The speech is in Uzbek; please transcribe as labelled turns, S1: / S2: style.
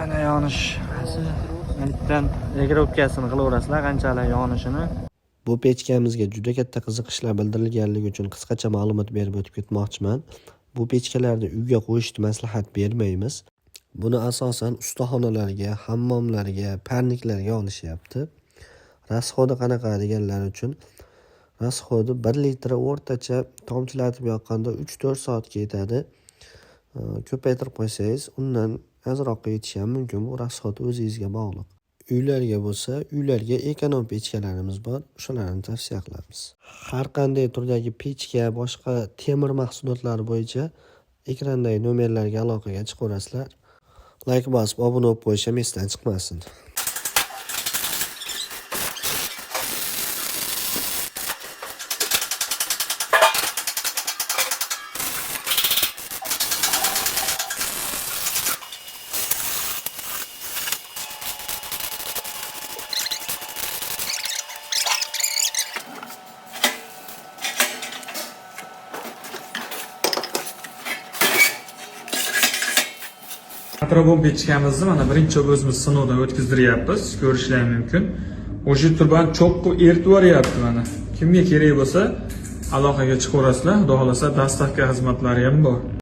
S1: Mana yonish. Bittadan egirovkasini qilaverasizlar, qanchalik yonishini.
S2: Bu pechkamizga juda katta qiziqishlar bildirilganligi uchun qisqacha ma'lumot berib o'tib ketmoqchiman. Bu pechkalarni uyga qo'yishni maslahat bermaymiz. Buni asosan ustaxonalarga, hammomlarga, parniklarga olishyapti. Rasxodi qanaqa deganlar uchun rasxodi 1 litr o'rtacha tomchilatib yoqqanda 3-4 soatga yetadi. Ko'paytirib qo'ysangiz, undan ozroqqa yetishi ham mumkin. Bu rasxod o'zingizga bog'liq. Uylarga bo'lsa, uylarga ekonom pechkalarimiz bor, o'shalarni tavsiya qilamiz. Har qanday turdagi pechka, boshqa temir mahsulotlari bo'yicha ekrandagi nomerlarga aloqaga chiqaverasizlar. Like bosib, obuna bo'lib qo'yish ham esdan chiqmasin.
S1: Atrofon pechkamizni mana birinchi o'zimiz sinovdan o'tkazdiryapmiz, ko'rishlar mumkin. O'sha turban cho'qqi eritib yuboryapti mana. Kimga kerak bo'lsa aloqaga chiqaverasizlar. Xudo xolasa dastavka xizmatlari ham bor.